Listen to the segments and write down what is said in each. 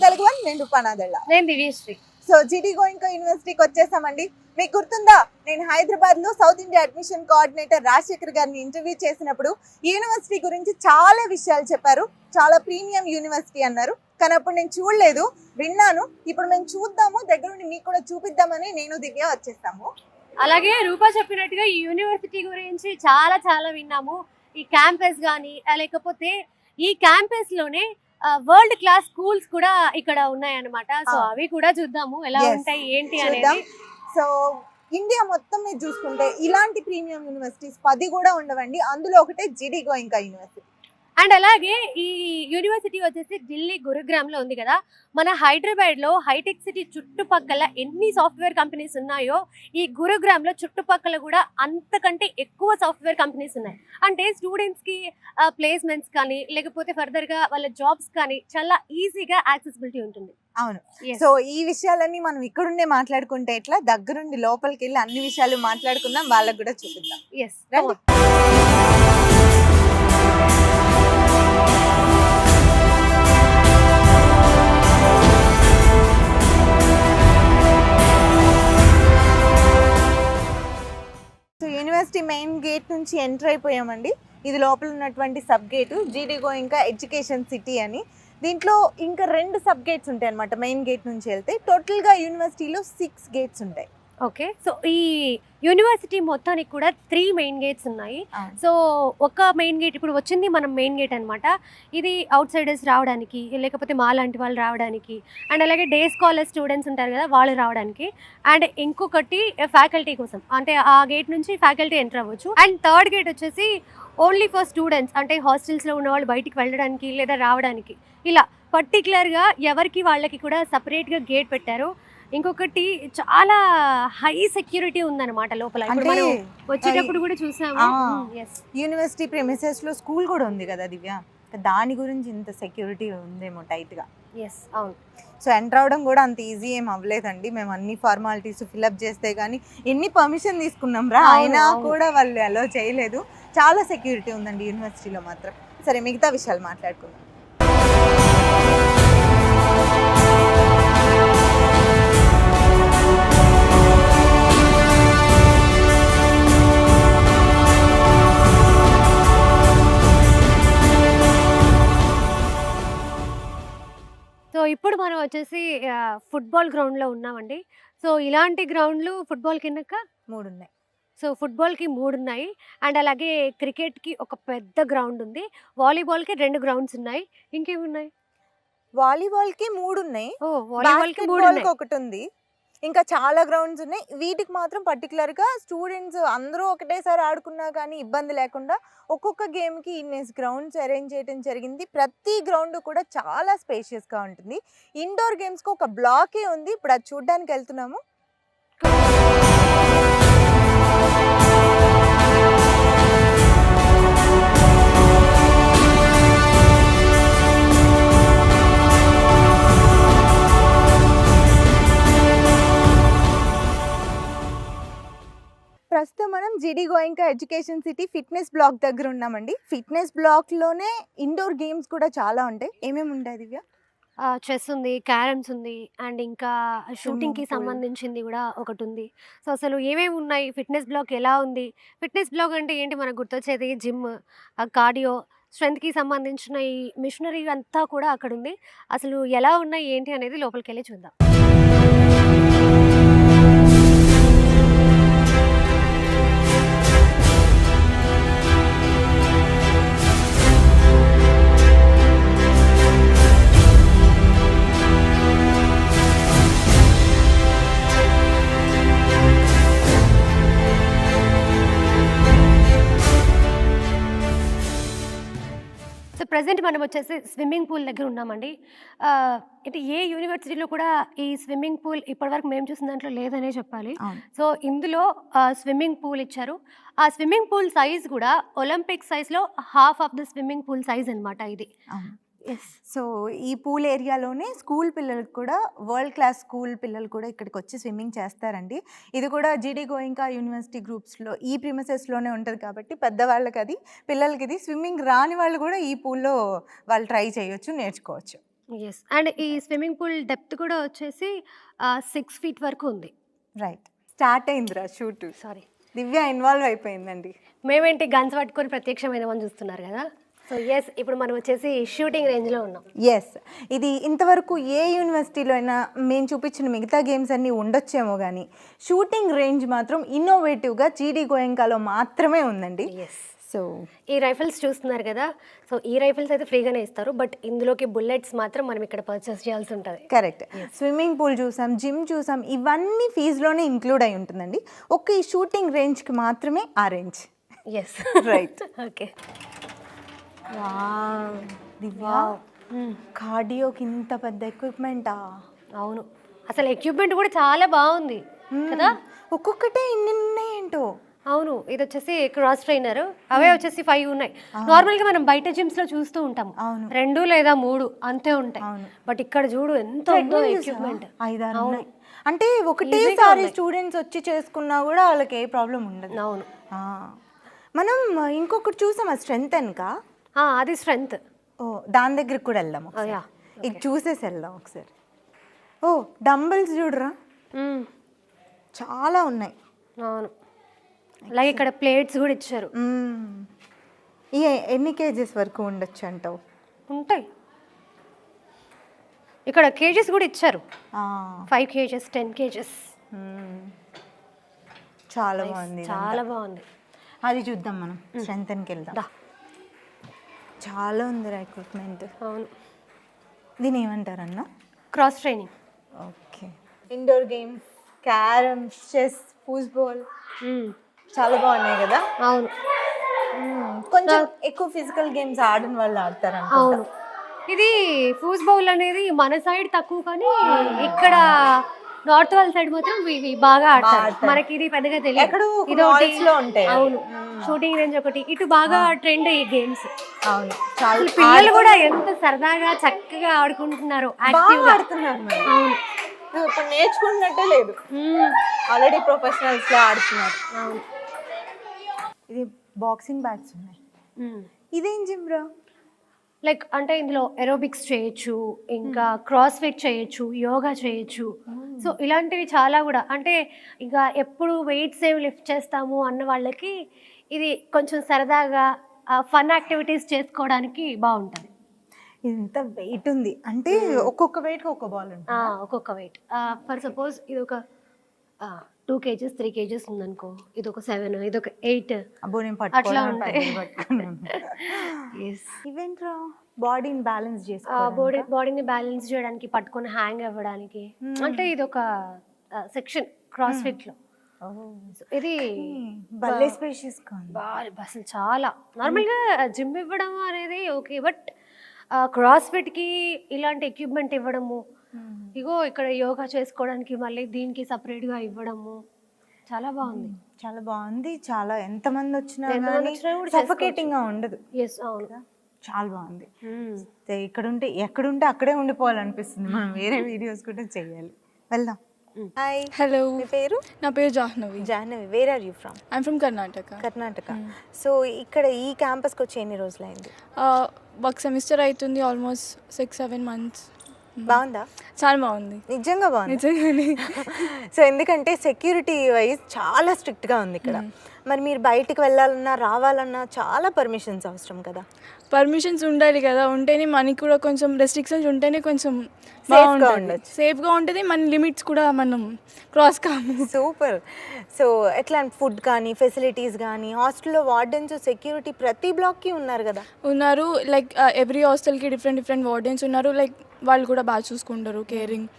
Telugu one, నేను రూపానాదెళ్ళ. నేను Divyasri. So G D Goenka యూనివర్సిటీకి వచ్చేసామండి. మీకు గుర్తుందా, నేను హైదరాబాద్ లో south India admission coordinator Rajasekhar గారిని ఇంటర్వ్యూ చేసినప్పుడు ఈ యూనివర్సిటీ గురించి చాలా విషయాలు చెప్పారు. చాలా ప్రీమియం యూనివర్సిటీ అన్నారు. కానీ అప్పుడు నేను చూడలేదు, విన్నాను. ఇప్పుడు మేము చూద్దాము, దగ్గరుండి మీకు కూడా చూపిద్దామని నేను దివ్య వచ్చేసాము. అలాగే రూపా చెప్పినట్టుగా ఈ యూనివర్సిటీ గురించి చాలా చాలా విన్నాము. ఈ క్యాంపస్ కానీ లేకపోతే ఈ క్యాంపస్ లోనే వరల్డ్ క్లాస్ స్కూల్స్ కూడా ఇక్కడ ఉన్నాయన్నమాట. సో అవి కూడా చూద్దాము ఎలా ఉంటాయి ఏంటి అనేది. సో ఇండియా మొత్తం మీద చూసుకుంటే ఇలాంటి ప్రీమియం యూనివర్సిటీస్ 10 కూడా ఉండవండి. అందులో ఒకటే జిడి గోయింకా యూనివర్సిటీ. అండ్ అలాగే ఈ యూనివర్సిటీ వచ్చేసి ఢిల్లీ గురుగ్రామ్ లో ఉంది కదా. మన హైదరాబాద్ లో హైటెక్ సిటీ చుట్టుపక్కల ఎన్ని సాఫ్ట్వేర్ కంపెనీస్ ఉన్నాయో ఈ గురుగ్రామ్ లో చుట్టుపక్కల కూడా అంతకంటే ఎక్కువ సాఫ్ట్వేర్ కంపెనీస్ ఉన్నాయి. అంటే స్టూడెంట్స్ కి ప్లేస్మెంట్స్ కానీ లేకపోతే ఫర్దర్ గా వాళ్ళ జాబ్స్ కానీ చాలా ఈజీగా యాక్సెసిబిలిటీ ఉంటుంది. అవును. సో ఈ విషయాలన్నీ మనం ఇక్కడుండే మాట్లాడుకుంటే ఎట్లా, దగ్గరుండి లోపలికి వెళ్ళి అన్ని విషయాలు మాట్లాడుకుందాం, వాళ్ళకి కూడా చూపిద్దాం. ఎస్, రండి. యూనివర్సిటీ మెయిన్ గేట్ నుంచి ఎంటర్ అయిపోయామండి. ఇది లోపల ఉన్నటువంటి sub gate G D Goenka education city అని. దీంట్లో ఇంకా 2 సబ్ గేట్స్ ఉంటాయి అనమాట. మెయిన్ గేట్ నుంచి వెళ్తే టోటల్గా యూనివర్సిటీలో 6 గేట్స్ ఉంటాయి. ఓకే, సో ఈ యూనివర్సిటీ మొత్తానికి కూడా 3 మెయిన్ గేట్స్ ఉన్నాయి. సో ఒక మెయిన్ గేట్ ఇప్పుడు వచ్చింది మనం మెయిన్ గేట్ అనమాట. ఇది అవుట్ సైడర్స్ రావడానికి, లేకపోతే మా లాంటి వాళ్ళు రావడానికి, అండ్ అలాగే డే స్కాలర్ స్టూడెంట్స్ ఉంటారు కదా వాళ్ళు రావడానికి, అండ్ ఇంకొకటి ఫ్యాకల్టీ కోసం, అంటే ఆ గేట్ నుంచి ఫ్యాకల్టీ ఎంటర్ అవ్వచ్చు. అండ్ థర్డ్ గేట్ వచ్చేసి ఓన్లీ ఫర్ స్టూడెంట్స్, అంటే హాస్టల్స్లో ఉన్న వాళ్ళు బయటికి వెళ్ళడానికి లేదా రావడానికి, ఇలా పర్టికులర్గా ఎవరికి వాళ్ళకి కూడా సపరేట్గా గేట్ పెట్టారు. ఇంకొకటి చాలా హై సెక్యూరిటీ ఉందన్నమాట లోపల. మనం వచ్చేటప్పుడు కూడా చూసాము. యూనివర్సిటీ ప్రెమిసెస్ లో స్కూల్ కూడా ఉంది కదా దివ్య, దాని గురించి ఇంత సెక్యూరిటీ ఉందేమో టైట్ గా. ఎస్, అవును. సో ఎంటర్ అవడం కూడా అంత ఈజీ ఏం అవ్వలేదండి. మేము అన్ని ఫార్మాలిటీస్ ఫిల్అప్ చేస్తే కానీ ఎన్ని పర్మిషన్ తీసుకున్నాం రా, అయినా కూడా వాళ్ళు అలో చేయలేదు. చాలా సెక్యూరిటీ ఉందండి యూనివర్సిటీలో మాత్రం. సరే, మిగతా విషయాలు మాట్లాడుకుందాం. సో ఇప్పుడు మనం వచ్చేసి ఫుట్బాల్ గ్రౌండ్లో ఉన్నామండి. సో ఇలాంటి గ్రౌండ్లు ఫుట్బాల్ కిందక 3 ఉన్నాయి. సో ఫుట్బాల్కి 3 ఉన్నాయి. అండ్ అలాగే క్రికెట్కి ఒక పెద్ద గ్రౌండ్ ఉంది. వాలీబాల్కి 2 గ్రౌండ్స్ ఉన్నాయి. ఇంకేమున్నాయి? వాలీబాల్కి 3 ఉన్నాయి. వాలీబాల్కి 3 ఉన్నాయి. ఒకటి ఉంది. ఇంకా చాలా గ్రౌండ్స్ ఉన్నాయి. వీటికి మాత్రం పర్టికులర్గా స్టూడెంట్స్ అందరూ ఒకటేసారి ఆడుకున్నా కానీ ఇబ్బంది లేకుండా ఒక్కొక్క గేమ్కి ఇన్నేసి గ్రౌండ్స్ అరేంజ్ చేయడం జరిగింది. ప్రతి గ్రౌండ్ కూడా చాలా స్పేషియస్గా ఉంటుంది. ఇండోర్ గేమ్స్కి ఒక బ్లాకే ఉంది. ఇప్పుడు అది చూడడానికి వెళ్తున్నాము. ప్రస్తుతం మనం G D Goenka education city fitness block దగ్గర ఉన్నామండి. ఫిట్నెస్ బ్లాక్లోనే ఇండోర్ గేమ్స్ కూడా చాలా ఉంటాయి. ఏమేమి ఉంటాయి దివ్య? చెస్ ఉంది, క్యారమ్స్ ఉంది, అండ్ ఇంకా షూటింగ్కి సంబంధించింది కూడా ఒకటి ఉంది. సో అసలు ఏమేమి ఉన్నాయి, ఫిట్నెస్ బ్లాక్ ఎలా ఉంది? ఫిట్నెస్ బ్లాక్ అంటే ఏంటి మనకు గుర్తొచ్చేది? జిమ్, కార్డియో, స్ట్రెంత్కి సంబంధించిన ఈ మిషనరీ అంతా కూడా అక్కడ ఉంది. అసలు ఎలా ఉన్నాయి ఏంటి అనేది లోపలికి వెళ్ళి చూద్దాం. ప్రెజెంట్ మనం వచ్చేసి స్విమ్మింగ్ పూల్ దగ్గర ఉన్నామండి. అంటే ఏ యూనివర్సిటీలో కూడా ఈ స్విమ్మింగ్ పూల్ ఇప్పటివరకు మేము చూసిన దాంట్లో లేదనే చెప్పాలి. సో ఇందులో స్విమ్మింగ్ పూల్ ఇచ్చారు. ఆ స్విమ్మింగ్ పూల్ సైజ్ కూడా ఒలింపిక్ సైజ్లో half of the swimming pool size అనమాట ఇది. సో ఈ పూల్ ఏరియాలోనే స్కూల్ పిల్లలకు కూడా వరల్డ్ క్లాస్ స్కూల్ పిల్లలు కూడా ఇక్కడికి వచ్చి స్విమ్మింగ్ చేస్తారండి. ఇది కూడా జిడి గోయింకా యూనివర్సిటీ గ్రూప్స్లో ఈ ప్రిమిసెస్లోనే ఉంటుంది కాబట్టి పెద్దవాళ్ళకి అది, పిల్లలకి ఇది. స్విమ్మింగ్ రాని వాళ్ళు కూడా ఈ పూల్లో వాళ్ళు ట్రై చేయొచ్చు, నేర్చుకోవచ్చు. యెస్. అండ్ ఈ స్విమ్మింగ్ పూల్ డెప్త్ కూడా వచ్చేసి 6 ఫీట్ వరకు ఉంది. రైట్, స్టార్ట్ అయిందిరా షూట్. సారీ, దివ్య ఇన్వాల్వ్ అయిపోయిందండి. మేమేంటి గన్స్ పట్టుకొని ప్రత్యక్షమైనమని చూస్తున్నారు కదా. సో ఎస్, ఇప్పుడు మనం వచ్చేసి షూటింగ్ రేంజ్లో ఉన్నాం. ఎస్, ఇది ఇంతవరకు ఏ యూనివర్సిటీలో అయినా మేము చూపించిన మిగతా గేమ్స్ అన్నీ ఉండొచ్చేమో కానీ షూటింగ్ రేంజ్ మాత్రం ఇన్నోవేటివ్గా జీడీ గోయంకాలో మాత్రమే ఉందండి. ఎస్. సో ఈ రైఫిల్స్ చూస్తున్నారు కదా, సో ఈ రైఫిల్స్ అయితే ఫ్రీగానే ఇస్తారు, బట్ ఇందులోకి బుల్లెట్స్ మాత్రం మనం ఇక్కడ పర్చేస్ చేయాల్సి ఉంటుంది. కరెక్ట్. స్విమ్మింగ్ పూల్ చూసాం, జిమ్ చూసాం, ఇవన్నీ ఫీజులోనే ఇంక్లూడ్ అయి ఉంటుందండి. ఒక్క ఈ షూటింగ్ రేంజ్కి మాత్రమే ఆ range. Yes, right. Okay. Divya, కార్డియోకి ఇంత పెద్ద ఎక్విప్మెంటా? అవును, అసలు ఎక్విప్మెంట్ కూడా చాలా బాగుంది కదా. ఒక్కొక్కటే ఇన్ని ఉన్నాయేంటో. అవును, ఇది వచ్చేసి క్రాస్ ట్రైనర్, అవే వచ్చేసి 5 ఉన్నాయి. నార్మల్గా మనం బయట జిమ్స్ లో చూస్తూ ఉంటాం 2 లేదా 3 అంతే ఉంటాయి, బట్ ఇక్కడ చూడు ఎంత ఉందో ఎక్విప్మెంట్. 5-6 ఉన్నాయి. అంటే ఒకటేసారి స్టూడెంట్స్ వచ్చి చేసుకున్నా కూడా వాళ్ళకి ఏ ప్రాబ్లం ఉండదు. అవును. మనం ఇంకొకటి చూసాం, ఆ స్ట్రెంత్ వెనక. అది స్ట్రెంత్. ఓ, దాని దగ్గరికి కూడా వెళ్దాం, ఇది చూసేసి వెళ్దాం ఒకసారి. ఓ, డంబుల్స్ చూడరా, చాలా ఉన్నాయి. అవును, అలాగే ఇక్కడ ప్లేట్స్ కూడా ఇచ్చారు. ఎన్ని కేజెస్ వరకు ఉండొచ్చు అంటావు? ఉంటాయి, ఇక్కడ కేజెస్ కూడా ఇచ్చారు. 5 కేజెస్, 10 కేజెస్. చాలా బాగుంది, చాలా బాగుంది. అది చూద్దాం, మనం స్ట్రెంగ్త్కి వెళ్దాం. చాలా ఉంది ఎక్విప్మెంట్. అవును, దీని ఏమంటారన్నా? Cross training. Okay. Indoor games, carroms, chess, football చాలా బాగున్నాయి కదా. అవును, కొంచెం ఎక్కువ ఫిజికల్ గేమ్స్ ఆడిన వాళ్ళు ఆడతారు. అవును, ఇది ఫూట్బాల్ అనేది మన సైడ్ తక్కువ, కానీ ఇక్కడ నార్త్ వాళ్ళ సైడ్ మాత్రం ఇవి బాగా ఆడతారు. మనకి ఇది పెద్దగా తెలియదు. ఇది ఒకటి. అవును, షూటింగ్ రేంజ్ ఒకటి, ఇటు బాగా ట్రెండ్ ఈ గేమ్స్. అవును, చాలా పిల్లలు కూడా ఎంత సరదాగా చక్కగా ఆడుకుంటున్నారు, యాక్టివ్గా ఆడుతున్నారు. అవును, ఇప్పుడు నేర్చుకున్నట్టే లేదు, ఆల్రెడీ ప్రొఫెషనల్స్ లో ఆడుతున్నారు. అవును. ఇది బాక్సింగ్ బ్యాట్స్ ఉన్నాయి. ఇదేం జిమ్ రా? లైక్ అంటే ఇందులో ఎరోబిక్స్ చేయొచ్చు, ఇంకా క్రాస్ ఫిట్ చేయొచ్చు, యోగా చేయొచ్చు. సో ఇలాంటివి చాలా కూడా, అంటే ఇంకా ఎప్పుడు వెయిట్స్ ఏమి లిఫ్ట్ చేస్తాము అన్న వాళ్ళకి ఇది కొంచెం సరదాగా ఫన్ యాక్టివిటీస్ చేసుకోవడానికి బాగుంటుంది. ఇంత వెయిట్ ఉంది అంటే ఒక్కొక్క వెయిట్ ఒక బాల్ ఉంటుంది. ఒక్కొక్క వెయిట్, ఫర్ సపోజ్ ఇది ఒక 2 కేజెస్ 3 కేజెస్ ఉందనుకో, ఇది ఒక 7, ఇది ఒక 8 అట్లా ఉంటాయి. ఇవేంట్రా? బాడీని బ్యాలెన్స్ చేసుకో, బాడీని బ్యాలెన్స్ చేయడానికి, పట్టుకొని హ్యాంగ్ అవ్వడానికి. అంటే ఇది ఒక సెక్షన్ క్రాస్ ఫిట్ లో. ఇది భలే స్పేషియస్ గా ఉంది అసలు. చాలా నార్మల్గా జిమ్ ఇవ్వడం అనేది ఓకే, బట్ క్రాస్ ఫిట్ కి ఇలాంటి ఎక్విప్మెంట్ ఇవ్వడము, ఇగో ఇక్కడ యోగా చేసుకోవడానికి మళ్ళీ దీనికి సపరేట్ గా ఇవ్వడము చాలా బాగుంది. చాలా బాగుంది. చాలా ఎంతమంది వచ్చినా సఫోకేటింగ్ గా ఉండదు. ఎస్, అవును, చాలా బాగుంది. ఇక్కడుంటే ఎక్కడుంటే అక్కడే ఉండిపోవాలనిపిస్తుంది. మనం వేరే వీడియోస్ కూడా చేయాలి. వెళ్దాం. హాయ్. హలో, మీ పేరు? నా పేరు Jahnavi. Jahnavi, where are you from? I'm from Karnataka. Karnataka. So ఇక్కడ ఈ క్యాంపస్కి వచ్చి ఎన్ని రోజులు అయింది? ఒక సెమిస్టర్ అవుతుంది, ఆల్మోస్ట్ 6-7 months. బాగుందా? చాలా బాగుంది, నిజంగా బాగుంది. నిజంగానే. సో ఎందుకంటే సెక్యూరిటీ వైజ్ చాలా స్ట్రిక్ట్గా ఉంది ఇక్కడ. మరి మీరు బయటికి వెళ్ళాలన్నా రావాలన్నా చాలా పర్మిషన్స్ అవసరం కదా. పర్మిషన్స్ ఉండాలి కదా, ఉంటేనే మనకి కూడా కొంచెం రెస్ట్రిక్షన్స్ ఉంటేనే కొంచెం బాగుంటుంది, సేఫ్గా ఉంటుంది. మన లిమిట్స్ కూడా మనం క్రాస్ కాము. సూపర్. సో ఎట్లా ఫుడ్ కానీ ఫెసిలిటీస్ కానీ, హాస్టల్లో వార్డెన్స్, సెక్యూరిటీ ప్రతి బ్లాక్కి ఉన్నారు కదా? ఉన్నారు. లైక్ ఎవ్రీ హాస్టల్కి డిఫరెంట్ వార్డెన్స్ ఉన్నారు. లైక్ వాళ్ళు కూడా బాగా చూసుకుంటారు, కేరింగ్.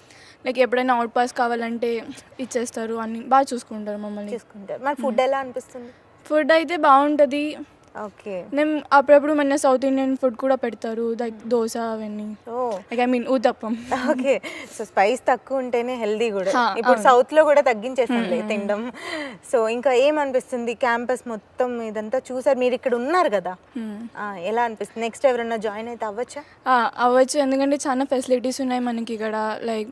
లైక్ ఎప్పుడైనా అవుట్ పాస్ కావాలంటే ఇచ్చేస్తారు, అన్ని బాగా చూసుకుంటారు మమ్మల్ని. చూసుకుంటారు. మరి ఫుడ్ ఎలా అనిపిస్తుంది? ఫుడ్ అయితే బాగుంటుంది. ఓకే. నేను అప్పుడప్పుడు మన సౌత్ ఇండియన్ ఫుడ్ కూడా పెడతారు, లైక్ దోశ అవన్నీ. Like I mean uttapam. Okay. So spice తక్కువ ఉంటేనే హెల్దీ కూడా. ఇప్పుడు సౌత్లో కూడా తగ్గించేసాంలే తినడం. సో ఇంకా ఏమనిపిస్తుంది? క్యాంపస్ మొత్తం ఇదంతా చూసారు, మీరు ఇక్కడ ఉన్నారు కదా, ఎలా అనిపిస్తుంది? నెక్స్ట్ ఎవరైనా జాయిన్ అయితే అవ్వచ్చా? అవ్వచ్చు, ఎందుకంటే చాలా ఫెసిలిటీస్ ఉన్నాయి మనకి ఇక్కడ. లైక్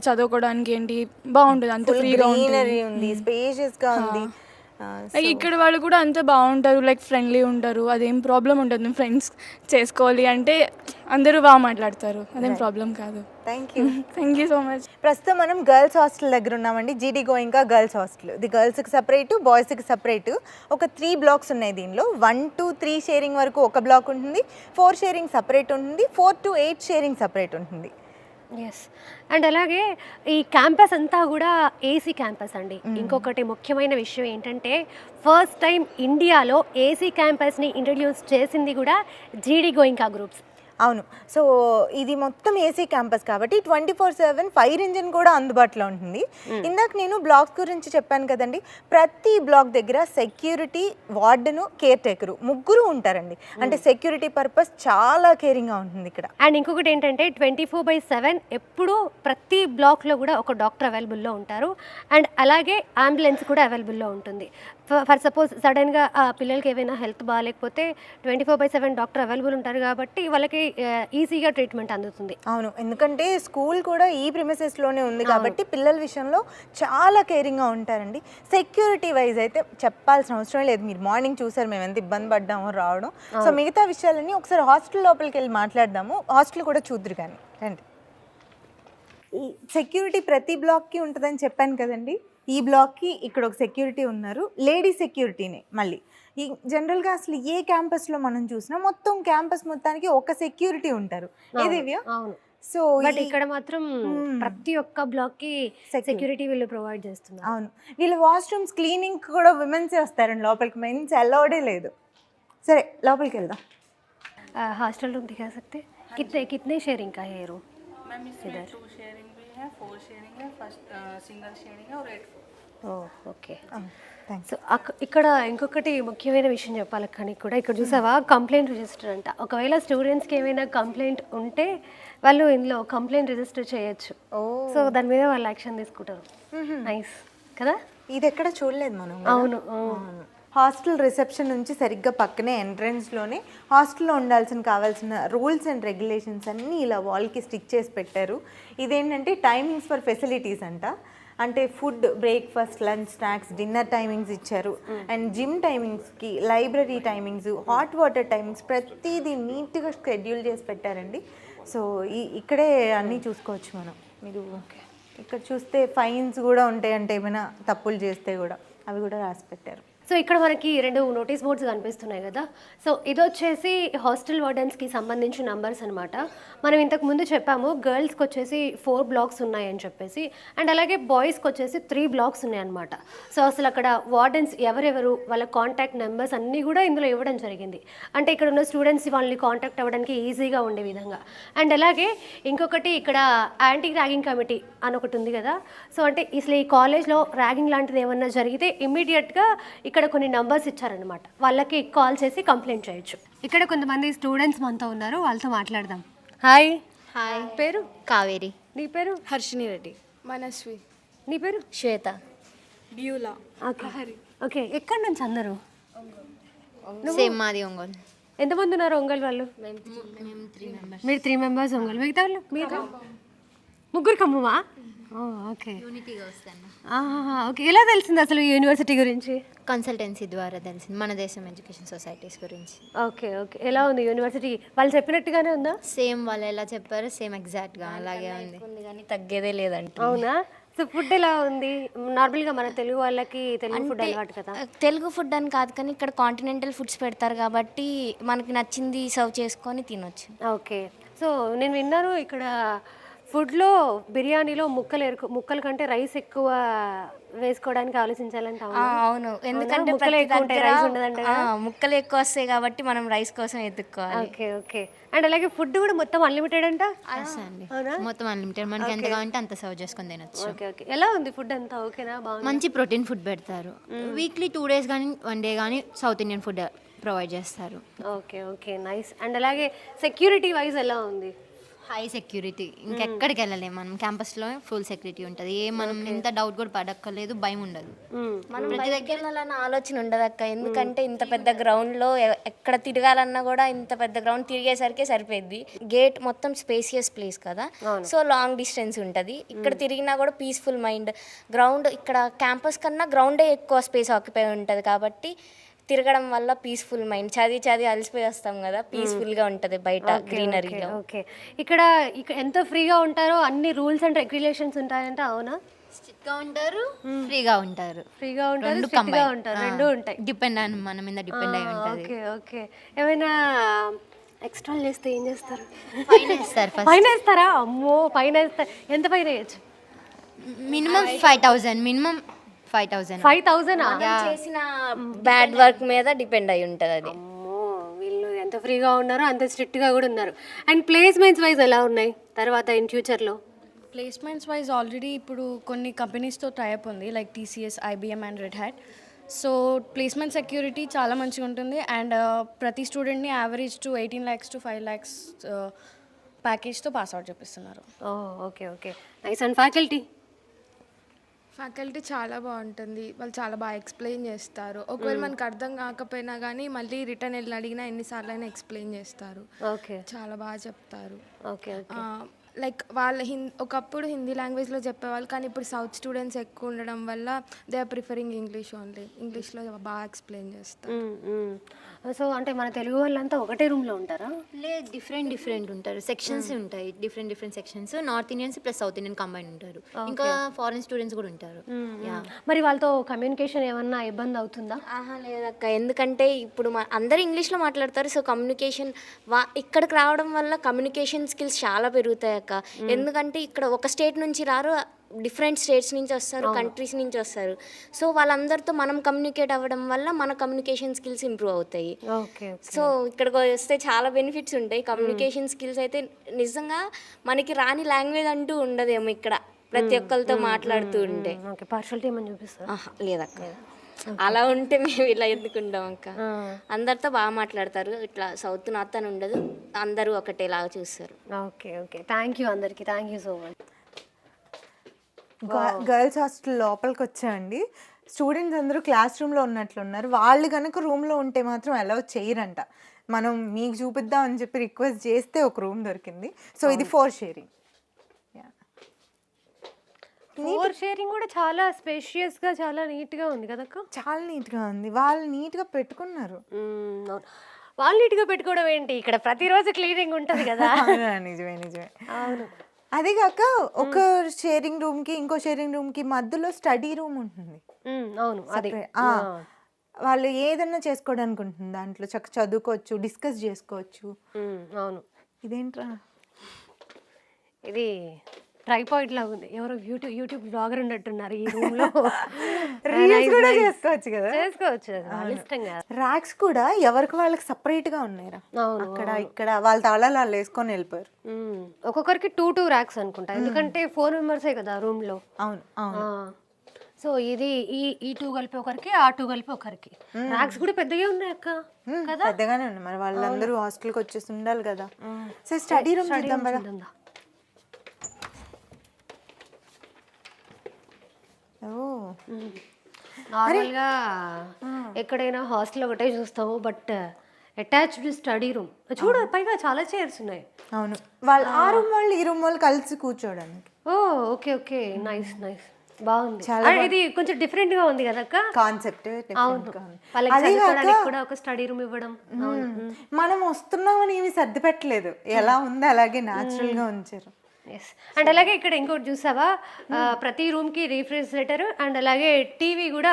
చదువుకోవడానికి ఏంటి బాగుంటుంది, అంత ఫ్రీగా ఉంది, స్పేషియస్గా ఉంది. లైక్ ఇక్కడ వాళ్ళు కూడా అంతే బాగుంటారు, లైక్ ఫ్రెండ్లీ ఉంటారు, అదేం ప్రాబ్లం ఉండదు. ఫ్రెండ్స్ చేసుకోవాలి అంటే అందరూ బాగా మాట్లాడతారు, అదేం ప్రాబ్లం కాదు. Thank you. Thank you so much. ప్రస్తుతం మనం గర్ల్స్ హాస్టల్ దగ్గర ఉన్నామండి. జీడీ గోయింకా గర్ల్స్ హాస్టల్. ఇది గర్ల్స్కి సపరేటు, బాయ్స్కి సపరేటు. ఒక 3 బ్లాక్స్ ఉన్నాయి దీనిలో. 1 to 3 షేరింగ్ వరకు ఒక బ్లాక్ ఉంటుంది, 4 షేరింగ్ సపరేట్ ఉంటుంది, 4 to 8 షేరింగ్ సపరేట్ ఉంటుంది. ఎస్. అండ్ అలాగే ఈ క్యాంపస్ అంతా కూడా ఏసీ క్యాంపస్ అండి. ఇంకొకటి ముఖ్యమైన విషయం ఏంటంటే ఫస్ట్ టైం ఇండియాలో ఏసీ క్యాంపస్ని ఇంట్రడ్యూస్ చేసింది కూడా జీడీ గోయింకా గ్రూప్స్. అవును. సో ఇది మొత్తం ఏసీ క్యాంపస్ కాబట్టి 24/7 ఫైర్ ఇంజిన్ కూడా అందుబాటులో ఉంటుంది. ఇందాక నేను బ్లాక్స్ గురించి చెప్పాను కదండి. ప్రతి బ్లాక్ దగ్గర సెక్యూరిటీ, వార్డెను, కేర్ టేకరు ముగ్గురు ఉంటారండి. అంటే సెక్యూరిటీ పర్పస్ చాలా కేరింగ్గా ఉంటుంది ఇక్కడ. అండ్ ఇంకొకటి ఏంటంటే 24/7 ఎప్పుడూ ప్రతి బ్లాక్లో కూడా ఒక డాక్టర్ అవైలబుల్లో ఉంటారు. అండ్ అలాగే అంబులెన్స్ కూడా అవైలబుల్లో ఉంటుంది. ఫర్ సపోజ్ సడన్గా పిల్లలకి ఏమైనా హెల్త్ బాగాలేకపోతే 24/7 డాక్టర్ అవైలబుల్ ఉంటారు కాబట్టి వాళ్ళకి ఈజీగా ట్రీట్మెంట్ అందుతుంది. అవును, ఎందుకంటే స్కూల్ కూడా ఈ ప్రిమిసెస్లోనే ఉంది కాబట్టి పిల్లల విషయంలో చాలా కేరింగ్గా ఉంటారండి. సెక్యూరిటీ వైజ్ అయితే చెప్పాల్సిన అవసరం లేదు. మీరు మార్నింగ్ చూసారు మేము ఎంత ఇబ్బంది పడ్డామో రావడం. సో మిగతా విషయాలన్నీ ఒకసారి హాస్టల్ లోపలికి వెళ్ళి మాట్లాడదాము. హాస్టల్ కూడా చూద్దరు కానీ రండి. ఈ సెక్యూరిటీ ప్రతి బ్లాక్కి ఉంటుందని చెప్పాను కదండి. ఈ బ్లాక్కి ఇక్కడ ఒక సెక్యూరిటీ ఉన్నారు, లేడీ సెక్యూరిటీనే. మళ్ళీ ఈ జనరల్గా అసలు ఏ క్యాంపస్లో మనం చూసినా మొత్తం క్యాంపస్ మొత్తానికి ఒక సెక్యూరిటీ ఉంటారు. ఏదేవ్య? అవును. సో బట్ ఇక్కడ మాత్రం ప్రతి ఒక్క బ్లాక్కి సెక్యూరిటీ వీళ్ళు ప్రొవైడ్ చేస్తున్నారు. అవును, వీళ్ళు వాష్రూమ్స్ క్లీనింగ్ కూడా విమెన్సే వస్తారండి లోపలికి, మెన్స్ అలౌడే లేదు. సరే లోపలికి వెళ్దాం. हॉस्टल रूम दिखा सकते? कितने शेयरिंग का है ये रूम? मैम इसमें 2 शेयरिंग भी है, 4 शेयरिंग है, फर्स्ट सिंगल शेयरिंग है और 8 ఓకే. థ్యాంక్స్. సో ఇక్కడ ఇంకొకటి ముఖ్యమైన విషయం చెప్పాలి. కానీ కూడా ఇక్కడ చూసావా కంప్లైంట్ రిజిస్టర్ అంట. ఒకవేళ స్టూడెంట్స్కి ఏమైనా కంప్లైంట్ ఉంటే వాళ్ళు ఇందులో కంప్లైంట్ రిజిస్టర్ చేయొచ్చు. సో దాని మీద వాళ్ళు యాక్షన్ తీసుకుంటారు. నైస్ కదా? ఇది ఎక్కడ చూడలేదు మనం. అవును. హాస్టల్ రిసెప్షన్ నుంచి సరిగ్గా పక్కనే ఎంట్రన్స్లోనే హాస్టల్లో ఉండాల్సిన కావాల్సిన రూల్స్ అండ్ రెగ్యులేషన్స్ అన్నీ ఇలా వాల్కి స్టిక్ చేసి పెట్టారు. ఇదేంటంటే టైమింగ్స్ ఫర్ ఫెసిలిటీస్ అంట. అంటే food, breakfast, lunch, snacks, dinner timings ఇచ్చారు. అండ్ జిమ్ టైమింగ్స్కి, library timings, hot water timings ప్రతిదీ నీట్గా షెడ్యూల్ చేసి పెట్టారండి. సో ఇక్కడే అన్నీ చూసుకోవచ్చు మనం. మీరు ఇక్కడ చూస్తే ఫైన్స్ కూడా ఉంటాయి, అంటే ఏమైనా తప్పులు చేస్తే కూడా అవి కూడా రాసి పెట్టారు. సో ఇక్కడ మనకి 2 నోటీస్ బోర్డ్స్ కనిపిస్తున్నాయి కదా. సో ఇది వచ్చేసి హాస్టల్ వార్డెన్స్కి సంబంధించిన నంబర్స్ అనమాట. మనం ఇంతకు ముందు చెప్పాము గర్ల్స్కి వచ్చేసి 4 బ్లాక్స్ ఉన్నాయని చెప్పేసి, అండ్ అలాగే బాయ్స్కి వచ్చేసి 3 బ్లాక్స్ ఉన్నాయన్నమాట. సో అసలు అక్కడ వార్డెన్స్ ఎవరెవరు, వాళ్ళ కాంటాక్ట్ నెంబర్స్ అన్నీ కూడా ఇందులో ఇవ్వడం జరిగింది. అంటే ఇక్కడ ఉన్న స్టూడెంట్స్ వాళ్ళని కాంటాక్ట్ అవ్వడానికి ఈజీగా ఉండే విధంగా. అండ్ అలాగే ఇంకొకటి ఇక్కడ యాంటీ ర్యాగింగ్ కమిటీ అని ఒకటి ఉంది కదా. సో అంటే అసలు ఈ కాలేజ్లో ర్యాగింగ్ లాంటిది ఏమన్నా జరిగితే ఇమ్మీడియట్గా ఇక్కడ కొన్ని నంబర్స్ ఇచ్చారనమాట. వాళ్ళకి కాల్ చేసి కంప్లైంట్ చేయొచ్చు. ఇక్కడ కొంతమంది స్టూడెంట్స్ మనతో ఉన్నారు, వాళ్ళతో మాట్లాడదాం. హాయ్. హాయ్, పేరు? కావేరి. నీ పేరు? హర్షిని రెడ్డి. మనస్వి. నీ పేరు? శ్వేత. బ్యూలా. ఓకే. ఎక్కడి నుంచి అందరూ? సేమ్ మాది ఒంగోలు. ఎంతమంది ఉన్నారు ఒంగోలు వాళ్ళు? మేము 3 మెంబర్స్. మీరు 3 మెంబర్స్ ఒంగోలు, మిగతా వాళ్ళు? మీరు ముగ్గురు ఖమ్మమా? ఓకే. యూనిటీగా వస్తాను. ఓకే. ఎలా తెలిసింది అసలు ఈ యూనివర్సిటీ గురించి? కన్సల్టెన్సీ ద్వారా తెలిసింది, మన దేశం ఎడ్యుకేషన్ సొసైటీస్ గురించి. ఓకే. ఎలా ఉంది యూనివర్సిటీ? వాళ్ళు చెప్పినట్టుగానే ఉందా? సేమ్ వాళ్ళు ఎలా చెప్పారో సేమ్ ఎగ్జాక్ట్గా అలాగే ఉంది కానీ తగ్గేదే లేదంట. అవునా? సో ఫుడ్ ఎలా ఉంది? నార్మల్గా మన తెలుగు వాళ్ళకి తెలుగు ఫుడ్ అలవాటు కదా. తెలుగు ఫుడ్ అని కాదు కానీ ఇక్కడ కాంటినెంటల్ ఫుడ్స్ పెడతారు కాబట్టి మనకి నచ్చింది సర్వ్ చేసుకొని తినొచ్చు. ఓకే. సో నేను విన్నాను ఇక్కడ ఫుడ్లో బిర్యానీలో ముక్కల కంటే రైస్ ఎక్కువ వేసుకోవడానికి ఆలోచించాలంటే. అవును, ఎందుకంటే ముక్కలు ఎక్కువ ఉంటాయి, రైస్ ఉండదంటే. ముక్కలు ఎక్కువ వస్తాయి కాబట్టి మనం రైస్ కోసం ఎత్తుక్కోవాలి. ఓకే. అండ్ అలాగే ఫుడ్ కూడా మొత్తం అన్లిమిటెడ్ అంట. మొత్తం అన్లిమిటెడ్, మనకి ఎంత కావాలంటే అంత సర్వ్ చేసుకొని తినొచ్చు. ఓకే. ఎలా ఉంది ఫుడ్ అంతా? ఓకేనా? బాగుంది. మంచి ప్రోటీన్ ఫుడ్ పెడతారు. వీక్లీ 2 days కానీ 1 day కానీ సౌత్ ఇండియన్ ఫుడ్ ప్రొవైడ్ చేస్తారు. ఓకే. నైస్. అండ్ అలాగే సెక్యూరిటీ వైజ్ ఎలా ఉంది? హై సెక్యూరిటీ, ఇంకెక్కడికి వెళ్ళలేము మనం. క్యాంపస్లో ఫుల్ సెక్యూరిటీ ఉంటుంది. మనం ఇంత డౌట్ కూడా పడక్కర్లేదు, భయం ఉండదు. మనం బయటికి వెళ్ళాలన్న ఆలోచన ఉండదు అక్క, ఎందుకంటే ఇంత పెద్ద గ్రౌండ్లో ఎక్కడ తిరగాలన్నా కూడా ఇంత పెద్ద గ్రౌండ్ తిరిగేసరికి సరిపోద్ది. గేట్ మొత్తం స్పేసియస్ ప్లేస్ కదా, సో లాంగ్ డిస్టెన్స్ ఉంటుంది. ఇక్కడ తిరిగినా కూడా పీస్ఫుల్ మైండ్. గ్రౌండ్ ఇక్కడ క్యాంపస్ కన్నా గ్రౌండే ఎక్కువ స్పేస్ ఆక్యుపై ఉంటుంది కాబట్టి తిరగడం వల్ల పీస్ఫుల్ మైండ్. చదివి అలసిపోయి వస్తాం కదా, పీస్ఫుల్గా ఉంటుంది బయట గ్రీనరీలో. ఓకే, ఇక్కడ ఎంత ఫ్రీగా ఉంటారో అన్ని రూల్స్ అండ్ రెగ్యులేషన్స్ ఉంటాయంటే అవునా? స్ట్రిక్ట్గా ఉంటారు, ఫ్రీగా ఉంటారు. ఫ్రీగా ఉంటారు, స్ట్రిక్ట్గా ఉంటారు, రెండు ఉంటాయి. డిపెండ్ అని మన మీద డిపెండ్ అయి ఉంటుంది. ఓకే ఓకే, ఏమైనా ఎక్స్ట్రా చేస్తే ఏం చేస్తారు? ఫైన్ వేస్తారు ఫస్ట్. ఫైన్ వేస్తారా? అమ్మో, ఫైన్ వేస్తారు. ఎంత ఫైన్ వేయచ్చు? మినిమం 5,000. మినిమం 5,000. 5,000? చేసిన బ్యాడ్ వర్క్ మీద డిపెండ్ అయి ఉంటుంది అది. అమ్మో, వీళ్ళు ఎంత ఫ్రీగా ఉన్నారో అంత స్ట్రిక్ట్గా కూడా ఉన్నారు. అండ్ ప్లేస్మెంట్స్ వైజ్ ఎలా ఉన్నాయి తర్వాత ఇన్ ఫ్యూచర్లో? ప్లేస్మెంట్స్ వైజ్ ఆల్రెడీ ఇప్పుడు కొన్ని కంపెనీస్తో టైప్ ఉంది, like TCS, IBM and Red Hat. So placement security చాలా మంచిగా ఉంటుంది. అండ్ ప్రతి స్టూడెంట్ని average to 18 lakhs to 5 lakhs ప్యాకేజ్తో పాస్ అవుట్ చేపిస్తున్నారు. Okay okay, nice. And faculty చాలా బాగుంటుంది, వాళ్ళు చాలా బాగా ఎక్స్ప్లెయిన్ చేస్తారు. ఒకవేళ మనకు అర్థం కాకపోయినా కానీ మళ్ళీ రిటర్న్ వెళ్ళి అడిగినా ఎన్నిసార్లు అయినా ఎక్స్ప్లెయిన్ చేస్తారు. ఓకే, చాలా బాగా చెప్తారు. ఓకే లైక్ వాళ్ళ ఒకప్పుడు హిందీ లాంగ్వేజ్లో చెప్పేవాళ్ళు, కానీ ఇప్పుడు సౌత్ స్టూడెంట్స్ ఎక్కువ ఉండడం వల్ల they are preferring English only. ఇంగ్లీష్లో బాగా ఎక్స్ప్లెయిన్ చేస్తారు. సో అంటే మన తెలుగు వాళ్ళంతా ఒకటే రూమ్లో ఉంటారా? లేదు, డిఫరెంట్ ఉంటారు. సెక్షన్స్ ఉంటాయి, different sections. North Indians plus south Indian combine ఉంటారు. ఇంకా ఫారెన్ స్టూడెంట్స్ కూడా ఉంటారు. మరి వాళ్ళతో కమ్యూనికేషన్ ఏమన్నా ఇబ్బంది అవుతుందా? లేదక్క, ఎందుకంటే ఇప్పుడు అందరూ ఇంగ్లీష్లో మాట్లాడతారు. సో కమ్యూనికేషన్ ఇక్కడికి రావడం వల్ల కమ్యూనికేషన్ స్కిల్స్ చాలా పెరుగుతాయి అక్క. ఎందుకంటే ఇక్కడ ఒక స్టేట్ నుంచి రారు, డిఫరెంట్ స్టేట్స్ నుంచి వస్తారు, కంట్రీస్ నుంచి వస్తారు. సో వాళ్ళందరితో మనం కమ్యూనికేట్ అవ్వడం వల్ల మన కమ్యూనికేషన్ స్కిల్స్ ఇంప్రూవ్ అవుతాయి. సో ఇక్కడికి వస్తే చాలా బెనిఫిట్స్ ఉంటాయి. కమ్యూనికేషన్ స్కిల్స్ అయితే నిజంగా మనకి రాని లాంగ్వేజ్ అంటూ ఉండదేమో ఇక్కడ ప్రతి ఒక్కరితో మాట్లాడుతూ ఉంటే. పార్షాలిటీ ఏమని చూపిస్తారు? లేదక్క, అలా ఉంటే మేము ఇలా ఎందుకుంటాం అక్క. అందరితో బాగా మాట్లాడతారు, ఇట్లా సౌత్ నార్త్ అని ఉండదు, అందరూ ఒకటేలాగా చూస్తారు. ఓకే ఓకే, థ్యాంక్ యూ అందరికి, thank you so much. Girls hostel లోపలికి వచ్చామండి. స్టూడెంట్స్ అందరూ క్లాస్ రూమ్లో ఉన్నట్లున్నారు. వాళ్ళు కనుక రూమ్లో ఉంటే మాత్రం అలౌ చేయరంట. మనం మీకు చూపిద్దాం అని చెప్పి రిక్వెస్ట్ చేస్తే ఒక రూమ్ దొరికింది. సో ఇది 4 sharing. 4 sharing కూడా చాలా స్పేషియస్గా, చాలా నీట్గా ఉంది కదక్క. చాలా నీట్గా ఉంది, వాళ్ళు నీట్గా పెట్టుకున్నారు. వాళ్ళు నీట్గా పెట్టుకోవడం ఏంటి, ఇక్కడ ప్రతిరోజు క్లీనింగ్ ఉంటుంది కదా. నిజమే. అవును. అదే కాక ఒక షేరింగ్ రూమ్కి ఇంకో షేరింగ్ రూమ్కి మధ్యలో స్టడీ రూమ్ ఉంటుంది. అవును, అదే వాళ్ళు ఏదన్నా చేసుకోవడానికి ఉంటుంది, దాంట్లో చదువుకోవచ్చు, డిస్కస్ చేసుకోవచ్చు. అవును. ఇదేంట్రా, ఇది ట్రైపాయిడ్ లాగా ఉంది. ఎవరో యూట్యూబ్ బ్లాగర్ ఉన్నట్టున్నారు ఈ రూమ్ లో. చేసుకోవచ్చు కదా, చేసుకోవచ్చు, ఇష్టం కదా. ర్యాక్స్ కూడా ఎవరికి వాళ్ళకి సపరేట్ గా ఉన్నాయిరా. అక్కడ ఇక్కడ వాళ్ళ తాళాలు వాళ్ళు వేసుకొని వెళ్ళిపోయారు. ఒక్కొక్కరికి 2 racks అనుకుంటా, ఎందుకంటే 4 members కదా రూమ్ లో. అవును. సో ఇది ఈ 2 కలిపి ఒకరికి, ఆ 2 కలిపి ఒకరికి. ర్యాక్స్ కూడా పెద్దగా ఉన్నాయి అక్క కదా. పెద్దగానే ఉన్నాయి, మరి వాళ్ళందరూ హాస్టల్కి వచ్చేసి ఉండాలి కదా. సో స్టడీ రూమ్ చూద్దాం కదా. నార్మల్గా ఎక్కడైనా హాస్టల్ ఒకటే చూస్తాము, బట్ అటాచ్డ్ స్టడీ రూమ్ చూడ, పైగా చాలా చైర్స్ ఉన్నాయి. అవును, వాళ్ళు ఆ రూమ్ వాళ్ళు ఈ రూమ్ వాళ్ళు కలిసి కూర్చోడానికి. ఓకే ఓకే, నైస్, బాగుంది. ఇది కొంచెం డిఫరెంట్ గా ఉంది కదా కాన్సెప్ట్. కూడా ఒక స్టడీ రూమ్ ఇవ్వడం. మనం వస్తున్నామని ఏమి సర్ది పెట్టలేదు, ఎలా ఉంది అలాగే న్యాచురల్ గా ఉంచారు. అండ్ అలాగే ఇక్కడ ఇంకోటి చూసావా, ప్రతి రూమ్ కి రిఫ్రిజిరేటర్ అండ్ అలాగే టీవీ కూడా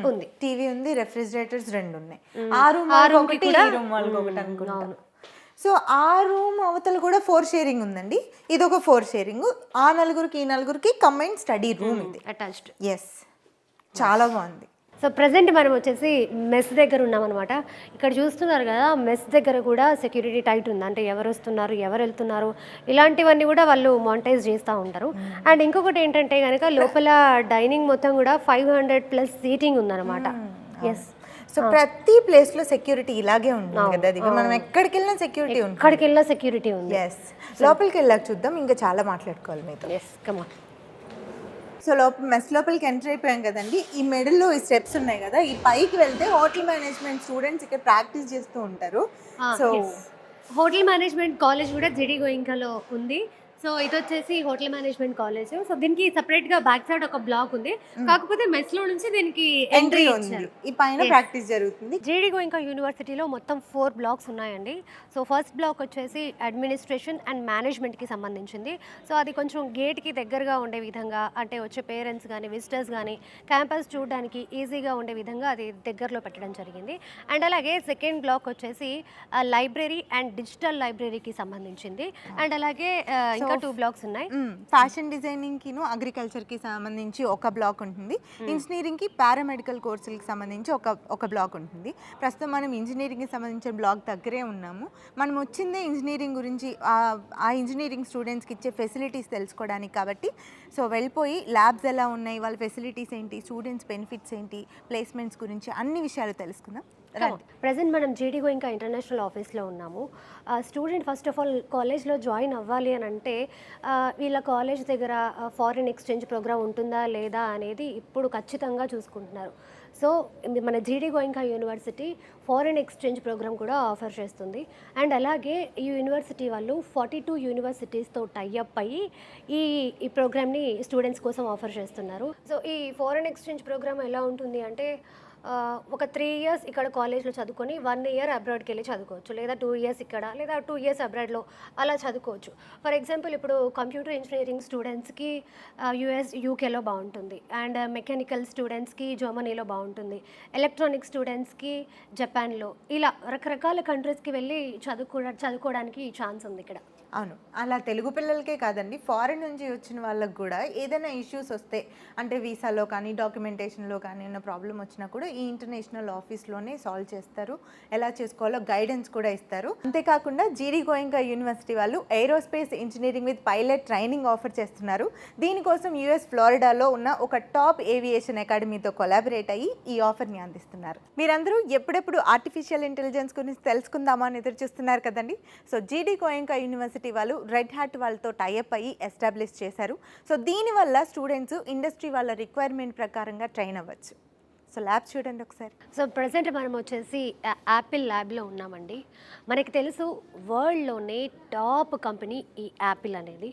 ఉంది. టీవీ ఉంది, రెఫ్రిజిరేటర్స్ 2 ఉన్నాయి. ఆ రూమ్ ఒకటి, ఈ రూమ్ వాళ్ళకి ఒకటి అనుకుంటాను. సో ఆ రూమ్ అవతల కూడా 4 sharing ఉందండి. ఇది ఒక 4 sharing. ఆ నలుగురికి ఈ నలుగురికి కంబైన్ స్టడీ రూమ్ ఇది అటాచ్డ్. ఎస్, చాలా బాగుంది. సో ప్రజెంట్ మనం వచ్చేసి మెస్ దగ్గర ఉన్నామన్నమాట. ఇక్కడ చూస్తున్నారు కదా, మెస్ దగ్గర కూడా సెక్యూరిటీ టైట్ ఉంది. అంటే ఎవరు వస్తున్నారు, ఎవరు వెళ్తున్నారు, ఇలాంటివన్నీ కూడా వాళ్ళు మానిటైజ్ చేస్తూ ఉంటారు. అండ్ ఇంకొకటి ఏంటంటే కనుక లోపల డైనింగ్ మొత్తం కూడా 500+ సీటింగ్ ఉందన్నమాట. ఎస్, సో ప్రతి ప్లేస్ లో సెక్యూరిటీ ఇలాగే ఉంటుంది కదా దివ్య, మనం ఎక్కడికి వెళ్ళినా సెక్యూరిటీ ఉంటుంది. అక్కడికి వెళ్ళిన సెక్యూరిటీ ఉంది. ఎస్, లోపలికి వెళ్ళాక చూద్దాం, ఇంకా చాలా మాట్లాడుకోవాలి మీతో. ఎస్, కమాన్. సో మెస్ లోపలికి ఎంటర్ అయిపోయాం కదండి. ఈ మిడిల్లో ఈ స్టెప్స్ ఉన్నాయి కదా, ఈ పైకి వెళ్తే హోటల్ మేనేజ్మెంట్ స్టూడెంట్స్ ఇక్కడ ప్రాక్టీస్ చేస్తూ ఉంటారు. సో హోటల్ మేనేజ్మెంట్ కాలేజ్ కూడా జిడి గోయింకాలో ఉంది. సో ఇది వచ్చేసి హోటల్ మేనేజ్మెంట్ కాలేజ్. సో దీనికి సెపరేట్ గా బ్యాక్ సైడ్ ఒక బ్లాక్ ఉంది, కాకపోతే మెస్ లో నుంచి దీనికి ఎంట్రీ ఉంది, ఈ పైన ప్రాక్టీస్ జరుగుతుంది. జిడి గోయింకా యూనివర్సిటీలో మొత్తం 4 బ్లాక్స్ ఉన్నాయండి. సో ఫస్ట్ బ్లాక్ వచ్చేసి అడ్మినిస్ట్రేషన్ అండ్ మేనేజ్మెంట్కి సంబంధించింది. సో అది కొంచెం గేట్కి దగ్గరగా ఉండే విధంగా, అంటే వచ్చే పేరెంట్స్ కానీ విజిటర్స్ కానీ క్యాంపస్ చూడడానికి ఈజీగా ఉండే విధంగా అది దగ్గరలో పెట్టడం జరిగింది. అండ్ అలాగే సెకండ్ బ్లాక్ వచ్చేసి లైబ్రరీ అండ్ డిజిటల్ లైబ్రరీకి సంబంధించింది. అండ్ అలాగే ఇంకా 2 బ్లాక్స్ ఉన్నాయి. ఫ్యాషన్ డిజైనింగ్ కిను అగ్రికల్చర్ కి సంబంధించి ఒక బ్లాక్ ఉంటుంది, ఇంజనీరింగ్ కి పారామెడికల్ కోర్సులకి సంబంధించి ఒక బ్లాక్ ఉంటుంది. ప్రస్తుతం మనం ఇంజనీరింగ్ కి సంబంధించిన బ్లాక్ దగ్గరే ఉన్నాము. మనం వచ్చిందే ఇంజనీరింగ్ గురించి, ఆ ఇంజనీరింగ్ స్టూడెంట్స్కి ఇచ్చే ఫెసిలిటీస్ తెలుసుకోవడానికి కాబట్టి. సో వెళ్ళిపోయి ల్యాబ్స్ ఎలా ఉన్నాయి, వాళ్ళ ఫెసిలిటీస్ ఏంటి, స్టూడెంట్స్ బెనిఫిట్స్ ఏంటి, ప్లేస్మెంట్స్ గురించి అన్ని విషయాలు తెలుసుకుందాం. ప్రజెంట్ మనం జిడి గోయింకా ఇంటర్నేషనల్ ఆఫీస్లో ఉన్నాము. స్టూడెంట్ ఫస్ట్ ఆఫ్ ఆల్ కాలేజ్లో జాయిన్ అవ్వాలి అని అంటే వీళ్ళ కాలేజ్ దగ్గర ఫారిన్ ఎక్స్చేంజ్ ప్రోగ్రామ్ ఉంటుందా లేదా అనేది ఇప్పుడు ఖచ్చితంగా చూసుకుంటున్నారు. సో మన G D Goenka university foreign exchange programme కూడా ఆఫర్ చేస్తుంది. అండ్ అలాగే ఈ యూనివర్సిటీ వాళ్ళు 42 యూనివర్సిటీస్తో టైఅప్ అయ్యి ఈ ప్రోగ్రామ్ని స్టూడెంట్స్ కోసం ఆఫర్ చేస్తున్నారు. సో ఈ ఫారిన్ ఎక్స్చేంజ్ ప్రోగ్రామ్ ఎలా ఉంటుంది అంటే ఒక 3 ఇయర్స్ ఇక్కడ కాలేజ్లో చదువుకొని 1 ఇయర్ అబ్రాడ్కి వెళ్ళి చదువుకోవచ్చు, లేదా 2 ఇయర్స్ ఇక్కడ, లేదా 2 ఇయర్స్ అబ్రాడ్లో అలా చదువుకోవచ్చు. ఫర్ ఎగ్జాంపుల్ ఇప్పుడు కంప్యూటర్ ఇంజనీరింగ్ స్టూడెంట్స్కి యూకేలో బాగుంటుంది, అండ్ మెకానికల్ స్టూడెంట్స్కి జర్మనీలో బాగుంటుంది, ఎలక్ట్రానిక్ స్టూడెంట్స్కి జపాన్లో, ఇలా రకరకాల కంట్రీస్కి వెళ్ళి చదువుకోవడానికి ఛాన్స్ ఉంది ఇక్కడ. అవును, అలా తెలుగు పిల్లలకే కాదండి, ఫారిన్ నుంచి వచ్చిన వాళ్ళకి కూడా ఏదైనా ఇష్యూస్ వస్తే, అంటే వీసాలో కానీ డాక్యుమెంటేషన్లో కానీ ఉన్న ప్రాబ్లం వచ్చినా కూడా ఈ ఇంటర్నేషనల్ ఆఫీస్లోనే సాల్వ్ చేస్తారు. ఎలా చేసుకోవాలో గైడెన్స్ కూడా ఇస్తారు. అంతేకాకుండా జిడి గోయింకా యూనివర్సిటీ వాళ్ళు aerospace engineering with pilot training offer చేస్తున్నారు. దీనికోసం యుఎస్ ఫ్లోరిడాలో ఉన్న ఒక టాప్ ఏవియేషన్ అకాడమీతో కొలాబరేట్ అయ్యి ఈ ఆఫర్ని అందిస్తున్నారు. మీరందరూ ఎప్పుడెప్పుడు ఆర్టిఫిషియల్ ఇంటెలిజెన్స్ గురించి తెలుసుకుందామా అని ఎదురు చూస్తున్నారు కదండి. సో జిడి గోయింకా యూనివర్సిటీ వాళ్ళు రెడ్ హ్యాట్ వాళ్ళతో టైఅప్ అయ్యి ఎస్టాబ్లిష్ చేశారు. సో దీనివల్ల స్టూడెంట్స్ ఇండస్ట్రీ వాళ్ళ రిక్వైర్మెంట్ ప్రకారంగా ట్రైన్ అవ్వచ్చు. సో ల్యాబ్ చూడండి ఒకసారి. సో ప్రజెంట్ మనం వచ్చేసి యాపిల్ ల్యాబ్లో ఉన్నామండి. మనకి తెలుసు వరల్డ్లోనే టాప్ కంపెనీ ఈ యాపిల్ అనేది.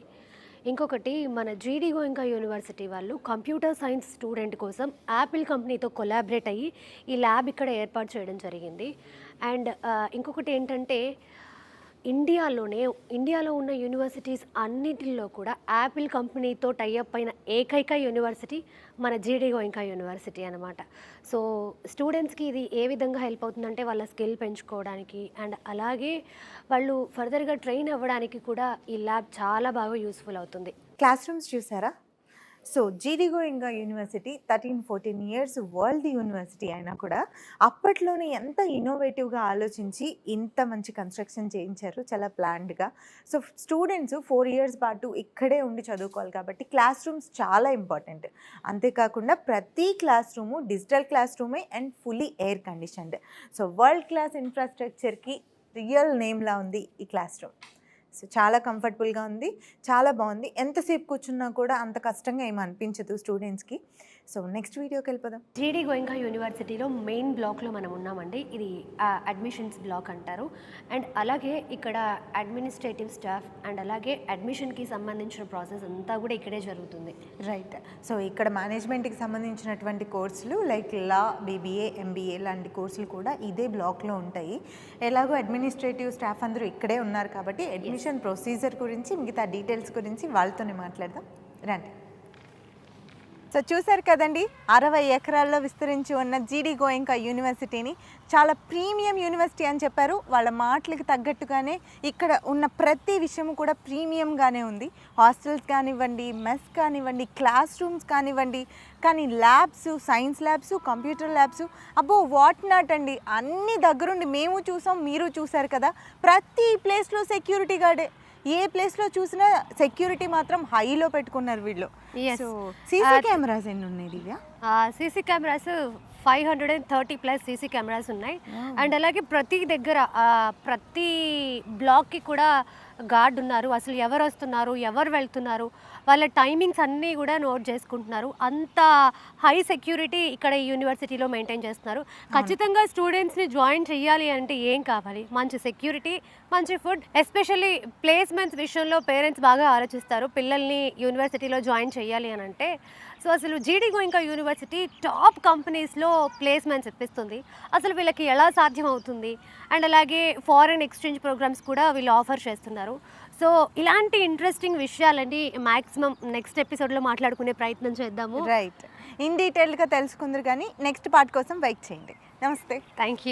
ఇంకొకటి మన జిడి గోయింకా యూనివర్సిటీ వాళ్ళు కంప్యూటర్ సైన్స్ స్టూడెంట్ కోసం యాపిల్ కంపెనీతో కొలాబరేట్ అయ్యి ఈ ల్యాబ్ ఇక్కడ ఏర్పాటు చేయడం జరిగింది. అండ్ ఇంకొకటి ఏంటంటే ఇండియాలో ఉన్న యూనివర్సిటీస్ అన్నిటిలో కూడా యాపిల్ కంపెనీతో టైఅప్ అయిన ఏకైక యూనివర్సిటీ మన జిడి గోయింకా యూనివర్సిటీ అనమాట. సో స్టూడెంట్స్కి ఇది ఏ విధంగా హెల్ప్ అవుతుందంటే వాళ్ళ స్కిల్ పెంచుకోవడానికి, అండ్ అలాగే వాళ్ళు ఫర్దర్గా ట్రైన్ అవ్వడానికి కూడా ఈ ల్యాబ్ చాలా బాగా యూస్ఫుల్ అవుతుంది. క్లాస్ రూమ్స్ చూసారా? So G D Goenka university 13-14 years world university అయినా కూడా అప్పట్లోనే ఎంత ఇన్నోవేటివ్గా ఆలోచించి ఇంత మంచి కన్స్ట్రక్షన్ చేయించారు, చాలా ప్లాన్డ్గా. సో స్టూడెంట్స్ 4 ఇయర్స్ పాటు ఇక్కడే ఉండి చదువుకోవాలి కాబట్టి క్లాస్ రూమ్స్ చాలా ఇంపార్టెంట్. అంతేకాకుండా ప్రతి క్లాస్ రూము డిజిటల్ క్లాస్ రూమే and fully air conditioned. So world class ఇన్ఫ్రాస్ట్రక్చర్కి రియల్ నేమ్లా ఉంది ఈ క్లాస్ రూమ్. సో చాలా కంఫర్టబుల్గా ఉంది, చాలా బాగుంది. ఎంతసేపు కూర్చున్నా కూడా అంత కష్టంగా ఏమి అనిపించదు స్టూడెంట్స్కి. సో నెక్స్ట్ వీడియోకి వెళ్ళిపోదాం. జిడి గోయింకా యూనివర్సిటీలో మెయిన్ బ్లాక్లో మనం ఉన్నామండి. ఇది అడ్మిషన్స్ బ్లాక్ అంటారు. అండ్ అలాగే ఇక్కడ అడ్మినిస్ట్రేటివ్ స్టాఫ్ అండ్ అలాగే అడ్మిషన్కి సంబంధించిన ప్రాసెస్ అంతా కూడా ఇక్కడే జరుగుతుంది. రైట్. సో ఇక్కడ మేనేజ్మెంట్కి సంబంధించినటువంటి కోర్సులు లైక్ లా, బీబీఏ, ఎంబీఏ లాంటి కోర్సులు కూడా ఇదే బ్లాక్లో ఉంటాయి. ఎలాగో అడ్మినిస్ట్రేటివ్ స్టాఫ్ అందరూ ఇక్కడే ఉన్నారు కాబట్టి అడ్మిషన్ ప్రొసీజర్ గురించి, మిగతా డీటెయిల్స్ గురించి వాళ్ళతోనే మాట్లాడదాం రండి. సో చూసారు కదండి, 60 ఎకరాల్లో విస్తరించి ఉన్న జిడి గోయింకా యూనివర్సిటీని చాలా ప్రీమియం యూనివర్సిటీ అని చెప్పారు. వాళ్ళ మాటలకు తగ్గట్టుగానే ఇక్కడ ఉన్న ప్రతి విషయం కూడా ప్రీమియంగానే ఉంది. హాస్టల్స్ కానివ్వండి, మెస్ కానివ్వండి, క్లాస్ రూమ్స్ కానివ్వండి, కానీ labs, science labs, computer labs, అబ్బో వాట్ నాట్ అండి, అన్ని దగ్గరుండి మేము చూసాం, మీరు చూసారు కదా. ప్రతి ప్లేస్లో సెక్యూరిటీ గార్డే, ఏ ప్లేస్లో చూసినా సెక్యూరిటీ మాత్రం హైలో పెట్టుకున్నారు వీళ్ళు. సో సీసీ కెమెరాస్ ఎన్ని ఉన్నాయి దివ్య? సీసీ కెమెరాస్ 530+ సీసీ కెమెరాస్ ఉన్నాయి. అండ్ అలాగే ప్రతి దగ్గర ప్రతి బ్లాక్కి కూడా గార్డ్ ఉన్నారు. అసలు ఎవరు వస్తున్నారు, ఎవరు వెళ్తున్నారు, వాళ్ళ టైమింగ్స్ అన్నీ కూడా నోట్ చేసుకుంటున్నారు. అంత హై సెక్యూరిటీ ఇక్కడ ఈ యూనివర్సిటీలో మెయింటైన్ చేస్తున్నారు. ఖచ్చితంగా స్టూడెంట్స్ని జాయిన్ చేయాలి అంటే ఏం కావాలి? మంచి సెక్యూరిటీ, మంచి ఫుడ్. ఎస్పెషల్లీ ప్లేస్మెంట్స్ విషయంలో పేరెంట్స్ బాగా ఆలోచిస్తారు పిల్లల్ని యూనివర్సిటీలో జాయిన్ చేయాలి అని అంటే. సో అసలు జీడీ గోయింకా యూనివర్సిటీ టాప్ కంపెనీస్లో ప్లేస్మెంట్స్ ఇప్పిస్తుంది. అసలు వీళ్ళకి ఎలా సాధ్యం అవుతుంది? అండ్ అలాగే ఫారెన్ ఎక్స్చేంజ్ ప్రోగ్రామ్స్ కూడా వీళ్ళు ఆఫర్ చేస్తున్నారు. సో ఇలాంటి ఇంట్రెస్టింగ్ విషయాలన్నీ మ్యాక్సిమం నెక్స్ట్ ఎపిసోడ్లో మాట్లాడుకునే ప్రయత్నం చేద్దాము. రైట్, ఇన్ డీటెయిల్గా తెలుసుకుందరు కానీ నెక్స్ట్ పార్ట్ కోసం వెయిట్ చేయండి. నమస్తే. Thank you.